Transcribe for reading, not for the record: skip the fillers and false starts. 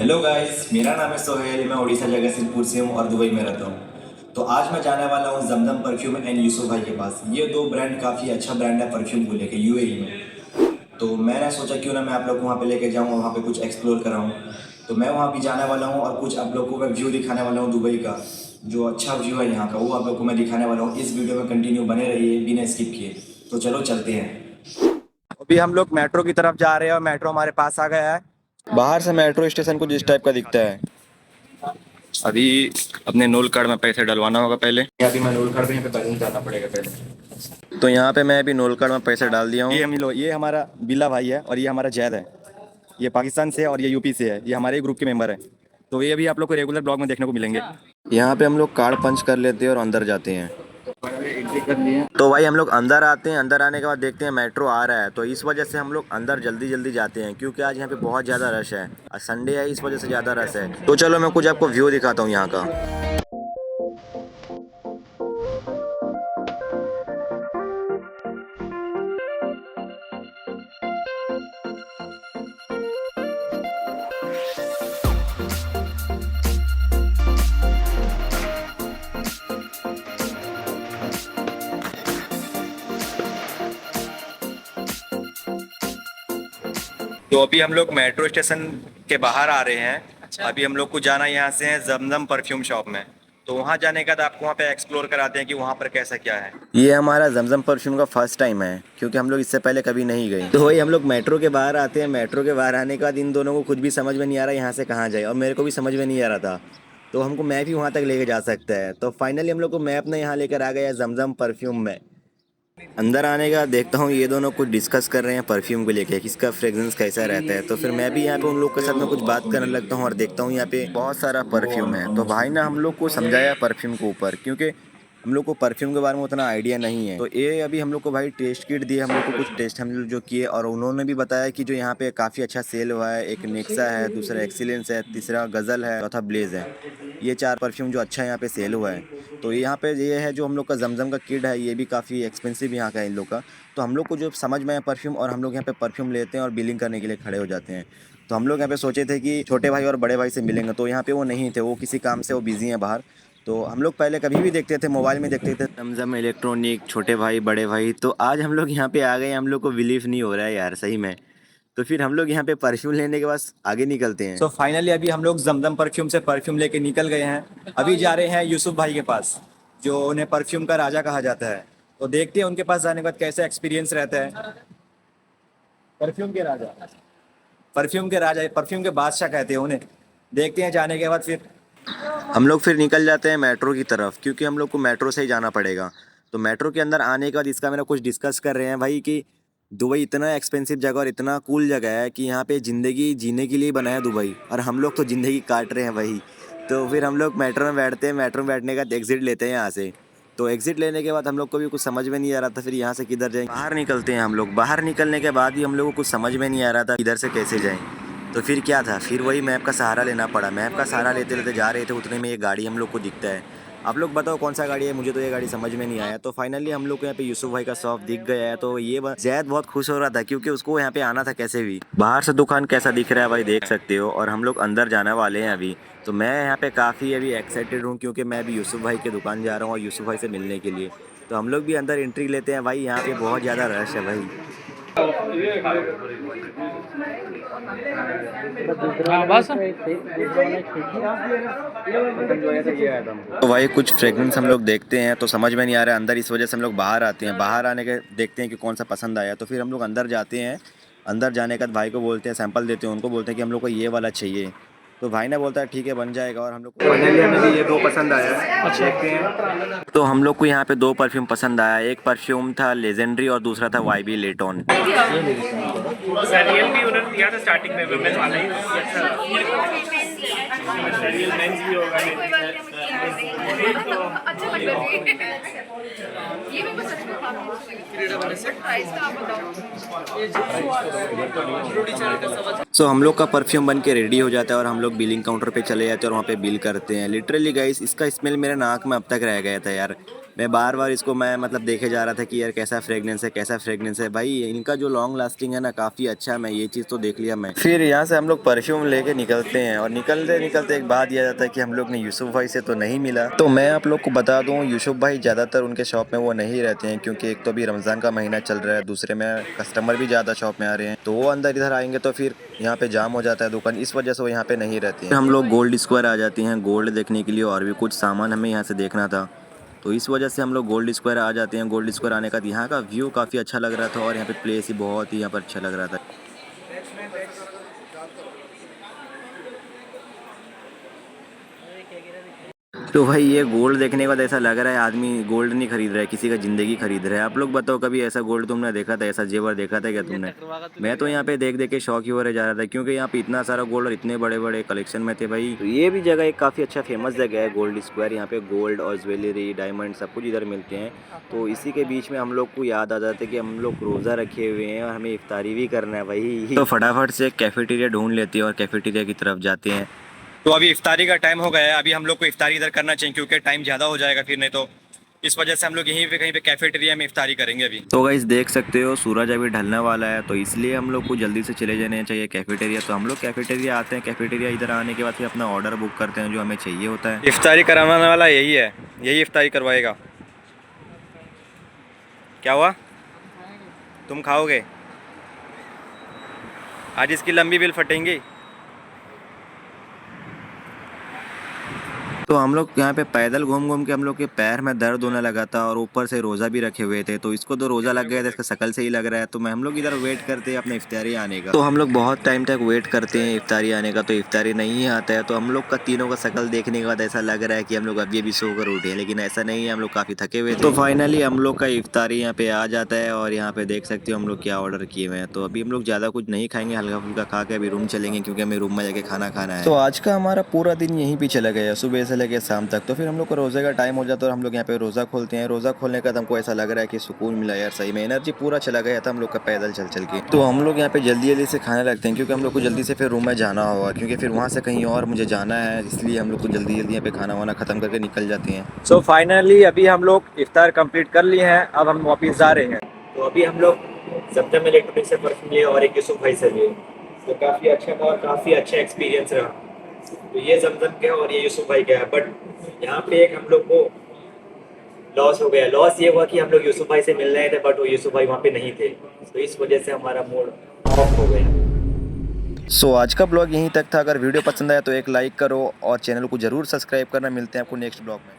Hello guys, मेरा नाम है सोहेल। मैं उड़ीसा जगतसिंहपुर से हूँ और दुबई में रहता हूँ। तो आज मैं जाने वाला हूँ जमजम परफ्यूम एंड यूसुफ भाई के पास। ये दो ब्रांड काफ़ी अच्छा ब्रांड है परफ्यूम को लेके यूएई में। तो मैंने सोचा क्यों ना मैं आप लोग को वहाँ पे लेके जाऊँ, वहाँ पे कुछ एक्सप्लोर कराऊँ। तो मैं वहाँ भी जाने वाला हूँ और कुछ आप लोग को मैं व्यू दिखाने वाला हूँ दुबई का। जो अच्छा व्यू है यहाँ का वो आप लोग को मैं दिखाने वाला हूँ। इस वीडियो में कंटिन्यू बने रहिए बिना स्किप किए। तो चलो चलते हैं। अभी हम लोग मेट्रो की तरफ जा रहे हैं और मेट्रो हमारे पास आ गया है। बाहर से मेट्रो स्टेशन कुछ इस टाइप का दिखता है। अभी अपने नोल कार्ड में पैसे डलवाना होगा पहले। अभी मैं नोल कार्ड पे यहाँ पे बैलेंस डालना पड़ेगा पहले। तो यहाँ पे मैं अभी नोल कार्ड में पैसे डाल दिया हूँ। ये हमारा बिल्ला भाई है और ये हमारा जैद है। ये पाकिस्तान से है और ये यूपी से है। ये हमारे ही ग्रुप के मेंबर है। तो ये भी आप लोग को रेगुलर ब्लॉग में देखने को मिलेंगे। यहाँ पे हम लोग कार्ड पंच कर लेते हैं और अंदर जाते हैं। तो भाई हम लोग अंदर आते हैं। अंदर आने के बाद देखते हैं मेट्रो आ रहा है, तो इस वजह से हम लोग अंदर जल्दी जल्दी जाते हैं क्योंकि आज यहाँ पे बहुत ज़्यादा रश है। आज संडे है, इस वजह से ज़्यादा रश है। तो चलो मैं कुछ आपको व्यू दिखाता हूँ यहाँ का। तो अभी हम लोग मेट्रो स्टेशन के बाहर आ रहे हैं। अच्छा। अभी हम लोग को जाना यहाँ से है जमजम परफ्यूम शॉप में। तो वहाँ जाने का बाद आपको वहाँ पे एक्सप्लोर कराते हैं कि वहाँ पर कैसा क्या है। ये हमारा जमजम परफ्यूम का फर्स्ट टाइम है क्योंकि हम लोग इससे पहले कभी नहीं गए। तो वही हम लोग मेट्रो के बाहर आते हैं। मेट्रो के बाहर आने के बाद इन दोनों को कुछ भी समझ में नहीं आ रहा यहाँ से कहाँ जाए, और मेरे को भी समझ में नहीं आ रहा था। तो हमको मैप ही वहाँ तक लेके जा सकता है। तो फाइनली हम लोग को मैप ने यहाँ लेकर आ गया जमजम परफ्यूम में। अंदर आने का देखता हूँ ये दोनों कुछ डिस्कस कर रहे हैं परफ्यूम को लेके, किसका फ्रेग्रेंस कैसा रहता है। तो फिर मैं भी यहाँ पे उन लोग के साथ में कुछ बात करने लगता हूँ और देखता हूँ यहाँ पे बहुत सारा परफ्यूम है। तो भाई ने हम लोग को समझाया परफ्यूम के ऊपर, क्योंकि हम लोग को परफ्यूम के बारे में उतना आइडिया नहीं है। तो ये अभी हम लोग को भाई टेस्ट किट दिए, हम लोग को कुछ टेस्ट हम लोग जो किए, और उन्होंने भी बताया कि जो यहाँ पे काफ़ी अच्छा सेल हुआ है। एक नेक्सा है, दूसरा एक्सीलेंस है, तीसरा गज़ल है, चौथा ब्लेज है। ये 4 परफ्यूम जो अच्छा यहाँ पे सेल हुआ है। तो यहाँ पे ये है जो हम लोग का जमजम का किट है, ये भी काफ़ी एक्सपेंसिव यहाँ का है इन लोग का। तो हम लोग को जो समझ में आया परफ्यूम, और हम लोग यहाँ पे परफ्यूम लेते हैं और बिलिंग करने के लिए खड़े हो जाते हैं। तो हम लोग यहाँ पे सोचे थे कि छोटे भाई और बड़े भाई से मिलेंगे, तो यहाँ पे वो नहीं थे, वो किसी काम से वो बिज़ी हैं बाहर। तो हम लोग पहले कभी भी देखते थे, मोबाइल में देखते थे जमजम इलेक्ट्रॉनिक, छोटे भाई बड़े भाई। तो आज हम लोग यहाँ पे आ गए, हम लोग को बिलीव नहीं हो रहा है यार सही में। तो फिर हम लोग यहाँ पे परफ्यूम लेने के बाद आगे निकलते हैं। तो फाइनली अभी हम लोग जमजम परफ्यूम से परफ्यूम लेके निकल गए हैं। अभी जा रहे हैं यूसुफ भाई के पास, जो उन्हें परफ्यूम का राजा कहा जाता है। तो देखते हैं उनके पास जाने के बाद कैसा एक्सपीरियंस रहता है। परफ्यूम के राजा, परफ्यूम के राजा, परफ्यूम के बादशाह कहते हैं उन्हें। देखते हैं जाने के बाद फिर हम लोग फिर निकल जाते हैं मेट्रो की तरफ, क्योंकि हम लोग को मेट्रो से ही जाना पड़ेगा। तो मेट्रो के अंदर आने के बाद इसका मेरा कुछ डिस्कस कर रहे हैं भाई कि दुबई इतना एक्सपेंसिव जगह और इतना कूल जगह है कि यहाँ पे ज़िंदगी जीने के लिए बना है दुबई, और हम लोग तो ज़िंदगी काट रहे हैं भाई। तो फिर हम लोग मेट्रो में बैठते हैं। मेट्रो में बैठने का एग्ज़िट लेते हैं यहाँ से। तो एग्ज़िट लेने के बाद हम लोग को भी कुछ समझ में नहीं आ रहा था फिर यहाँ से किधर जाएँ। बाहर निकलते हैं हम लोग। बाहर निकलने के बाद ही हम लोग को कुछ समझ में नहीं आ रहा था किधर से कैसे जाएँ। तो फिर क्या था, फिर वही मैप का सहारा लेना पड़ा। मैप का सहारा लेते लेते जा रहे थे, उतने में ये गाड़ी हम लोग को दिखता है। आप लोग बताओ कौन सा गाड़ी है, मुझे तो ये गाड़ी समझ में नहीं आया। तो फाइनली हम लोग को यहाँ पे यूसुफ भाई का शॉप दिख गया है। तो ये जैद बहुत खुश हो रहा था क्योंकि उसको यहाँ पे आना था कैसे भी। बाहर से दुकान कैसा दिख रहा है भाई देख सकते हो, और हम लोग अंदर जाने वाले हैं अभी। तो मैं यहाँ पे काफ़ी अभी एक्साइटेड हूँ क्योंकि मैं अभी यूसुफ भाई की दुकान जा रहा हूँ और यूसुफ भाई से मिलने के लिए। तो हम लोग भी अंदर एंट्री लेते हैं भाई। यहाँ पे बहुत ज़्यादा रश है भाई। हाँ बस। तो भाई कुछ फ्रेगरेंस हम लोग देखते हैं तो समझ में नहीं आ रहा है अंदर, इस वजह से हम लोग बाहर आते हैं। बाहर आने के देखते हैं कि कौन सा पसंद आया, तो फिर हम लोग अंदर जाते हैं। अंदर जाने के बाद भाई को बोलते हैं, सैंपल देते हैं, उनको बोलते हैं कि हम लोग को ये वाला चाहिए। तो भाई ने बोलता है ठीक है बन जाएगा, और हम लोग को फाइनली हमें भी ये दो पसंद आया है। अच्छा। देखते हैं। तो हम लोग को यहाँ पे दो परफ्यूम पसंद आया। एक परफ्यूम था लेजेंडरी और दूसरा था वाईबी लेटॉन। सैरियल भी उन्होंने दिया था स्टार्टिंग में, वुमेन वाला ही अच्छा सैरियल मेंस भी होगा। अच्छा लग रहा है ये मेरे को सच में काफी प्राइस का आप बताओ। सो हम लोग का परफ्यूम बन के रेडी हो जाता है और हम लोग बिलिंग काउंटर पे चले जाते हैं और वहाँ पे बिल करते हैं। लिटरली गाइस, इसका स्मेल मेरे नाक में अब तक रह गया था यार। मैं बार बार इसको मतलब देखे जा रहा था कि यार कैसा फ्रेगनेंस है, कैसा फ्रेगनेंस है। भाई इनका जो लॉन्ग लास्टिंग है ना, काफ़ी अच्छा है। मैं ये चीज़ तो देख लिया मैं। फिर यहाँ से हम लोग परफ्यूम लेके निकलते हैं और निकलते निकलते एक बात यह जाता है कि हम लोग ने यूसुफ भाई से तो नहीं मिला। तो मैं आप लोग को बता दूँ, यूसुफ भाई ज़्यादातर उनके शॉप में वो नहीं रहते हैं, क्योंकि एक तो अभी रमज़ान का महीना चल रहा है, दूसरे में कस्टमर भी ज़्यादा शॉप में आ रहे हैं, तो वो अंदर इधर आएंगे तो फिर यहाँ पे जाम हो जाता है दुकान, इस वजह से वो यहाँ पे नहीं रहती हैं। हम लोग गोल्ड स्क्वायर आ जाती हैं गोल्ड देखने के लिए, और भी कुछ सामान हमें यहाँ से देखना था, तो इस वजह से हम लोग गोल्ड स्क्वायर आ जाते हैं। गोल्ड स्क्वायर आने का यहाँ का व्यू काफ़ी अच्छा लग रहा था और यहाँ पे प्लेस ही बहुत ही यहाँ पर अच्छा लग रहा था। तो भाई ये गोल्ड देखने के बाद ऐसा लग रहा है आदमी गोल्ड नहीं खरीद रहा है, किसी का ज़िंदगी खरीद रहा है। आप लोग बताओ, कभी ऐसा गोल्ड तुमने देखा था, ऐसा जेवर देखा था क्या तुमने? मैं तो यहाँ पे देख देख के शौक ही हो रह जा रहा था, क्योंकि यहाँ पे इतना सारा गोल्ड और इतने बड़े बड़े कलेक्शन में थे भाई। तो ये भी जगह एक काफ़ी अच्छा फेमस जगह है गोल्ड स्क्वायर। यहाँ पे गोल्ड और ज्वेलरी, डायमंड सब कुछ इधर मिलते हैं। तो इसी के बीच में हम लोग को याद आ जाता है कि हम लोग रोज़ा रखे हुए हैं और हमें इफ्तारी भी करना है भाई। तो फटाफट से कैफेटेरिया ढूंढ लेते हैं और कैफेटेरिया की तरफ जाते हैं। तो अभी इफ्तारी का टाइम हो गया है, अभी हम लोग को इफ्तारी इधर करना चाहिए क्योंकि टाइम ज़्यादा हो जाएगा फिर, नहीं तो इस वजह से हम लोग यहीं पे कहीं पे कैफेटेरिया में इफ्तारी करेंगे अभी। तो गाइस देख सकते हो सूरज अभी ढलने वाला है, तो इसलिए हम लोग को जल्दी से चले जाना चाहिए कैफेटेरिया। तो हम लोग कैफेटेरिया आते हैं, कैफेटेरिया इधर आने के बाद फिर अपना ऑर्डर बुक करते हैं जो हमें चाहिए होता है। इफ्तारी कराने वाला यही है, यही इफ्तारी करवाएगा। क्या हुआ, तुम खाओगे? आज इसकी लंबी बिल फटेंगी। तो हम लोग यहाँ पे पैदल घूम घूम के हम लोग के पैर में दर्द होने लगा था और ऊपर से रोज़ा भी रखे हुए थे, तो इसको तो रोज़ा लग गया था, इसका शक्ल से ही लग रहा है। तो हम लोग इधर वेट करते हैं अपने इफ्तारी आने का। तो हम लोग बहुत टाइम तक वेट करते हैं इफ्तारी आने का, तो इफ्तारी नहीं आता है। तो हम लोग का तीनों का शक्ल देखने के बाद ऐसा लग रहा है कि हम लोग अभी अभी सो कर उठे, लेकिन ऐसा नहीं है, हम लोग काफ़ी थके हुए थे। तो फाइनली हम लोग का इफ्तारी यहाँ पे आ जाता है और यहाँ पे देख सकते हो हम लोग क्या ऑर्डर किए हुए हैं। तो अभी हम लोग ज़्यादा कुछ नहीं खाएंगे, हल्का फुल्का खा के अभी रूम चलेंगे, क्योंकि हमें रूम में जाके खाना खाना है। तो आज का हमारा पूरा दिन यहीं पे चला गया, सुबह से लेके शाम तक। तो फिर हम लोग को रोज़े का टाइम हो जाता है और हम लोग यहाँ पे रोज़ा खोलते हैं। रोज़ा खोलने का हमको ऐसा लग रहा है कि सुकून मिला यार, सही में एनर्जी पूरा चला गया था हम लोग का पैदल चल चल के। तो हम लोग यहाँ पे जल्दी जल्दी से खाने लगते हैं, क्योंकि हम लोग को जल्दी से फिर रूम में जाना होगा, क्योंकि फिर वहाँ से कहीं और मुझे जाना है, इसलिए हम लोग को जल्दी जल्दी यहाँ पे खाना वाना ख़त्म करके निकल जाते हैं। सो फाइनली अभी हम लोग इफ्तार कंप्लीट कर लिए हैं, अब हम वापस जा रहे हैं। तो अभी हम लोग जमजम इलेक्ट्रॉनिक से परफ्यूम लिए और एक यूसुफ भाई से लिए, तो काफ़ी अच्छा था और काफ़ी अच्छा एक्सपीरियंस रहा। तो ये जमजम का और ये यूसुफ भाई का है, बट यहाँ पे एक हम लोग को लॉस हो गया। लॉस ये हुआ कि हम लोग यूसुफ भाई से मिल रहे थे, बट वो यूसुफ भाई वहाँ पे नहीं थे, तो इस वजह से हमारा मूड ऑफ हो गया। सो आज का ब्लॉग यहीं तक था। अगर वीडियो पसंद आया तो एक लाइक करो और चैनल को ज़रूर सब्सक्राइब करना। मिलते हैं आपको नेक्स्ट ब्लॉग में।